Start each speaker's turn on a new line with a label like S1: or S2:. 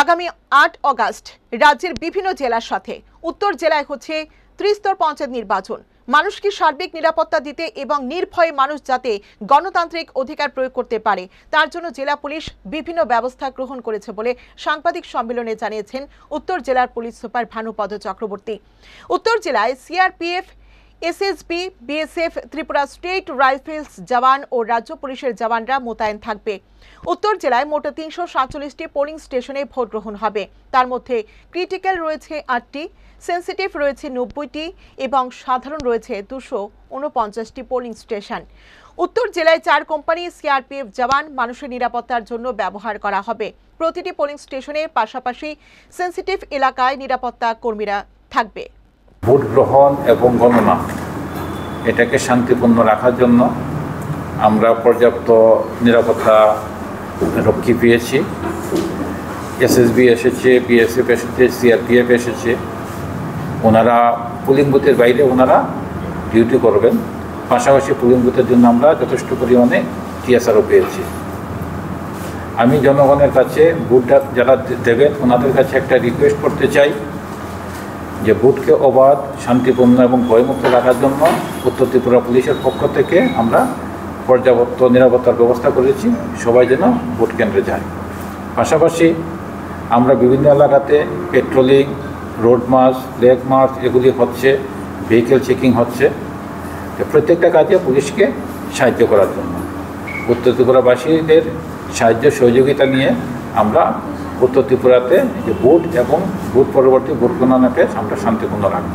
S1: আগামী ৮ অগাস্ট রাজ্যের বিভিন্ন জেলার সাথে উত্তর জেলায় হচ্ছে ত্রিস্তর পঞ্চায়েত নির্বাচন। মানুষকে সার্বিক নিরাপত্তা দিতে এবং নির্ভয়ে মানুষ যাতে গণতান্ত্রিক অধিকার প্রয়োগ করতে পারে তার জন্য জেলা পুলিশ বিভিন্ন ব্যবস্থা গ্রহণ করেছে বলে সাংবাদিক সম্মেলনে জানিয়েছেন উত্তর জেলার পুলিশ সুপার ভানুপদ চক্রবর্তী। উত্তর জেলায় CRPF, SSB, BSF, Tripura state rifles জওয়ান ও রাজ্য পুলিশের জওয়ানরা মোতায়েন থাকবে। উত্তর জেলায় মোট ৩৪৭টি পোলিং স্টেশনে ভোট গ্রহণ হবে। তার মধ্যে ক্রিটিক্যাল রয়েছে ৮টি, সেন্সিটিভ রয়েছে ৯০টি এবং সাধারণ রয়েছে ২৪৯টি পোলিং স্টেশন। উত্তর জেলায় ৪ কোম্পানি সিআরপিএফ জওয়ান মানুষের নিরাপত্তার জন্য ব্যবহার করা হবে। প্রতিটি পোলিং স্টেশনের পাশাপাশি সেন্সিটিভ এলাকায় নিরাপত্তা কর্মীরা থাকবে।
S2: ভোট গ্রহণ এবং গণনা এটাকে শান্তিপূর্ণ রাখার জন্য আমরা পর্যাপ্ত নিরাপত্তা রক্ষী পেয়েছি। এসএসবি এসেছে, বিএসএফ এসেছে, সিআরপিএফ এসেছে। ওনারা পোলিং বুথের বাইরে ওনারা ডিউটি করবেন। পাশাপাশি পোলিং বুথের জন্য আমরা যথেষ্ট পরিমাণে টিএসআরও পেয়েছি। আমি জনগণের কাছে ভোটটা যারা দেবেন ওনাদের কাছে একটা রিকোয়েস্ট করতে চাই যে ভোটকে অবাধ, শান্তিপূর্ণ এবং ভয়মুক্ত রাখার জন্য উত্তর ত্রিপুরা পুলিশের পক্ষ থেকে আমরা পর্যাপ্ত নিরাপত্তার ব্যবস্থা করেছি। সবাই যেন ভোট কেন্দ্রে যায়। পাশাপাশি আমরা বিভিন্ন এলাকাতে patrolling, road March, flag March এগুলি হচ্ছে, ভেহিকেল চেকিং হচ্ছে। প্রত্যেকটা কাজে পুলিশকে সাহায্য করার জন্য উত্তর ত্রিপুরাবাসীদের সাহায্য সহযোগিতা নিয়ে আমরা উত্তর ত্রিপুরাতে যে ভোট এবং ভোট পরবর্তী ভোট গণনাকে আমরা শান্তিপূর্ণ রাখব।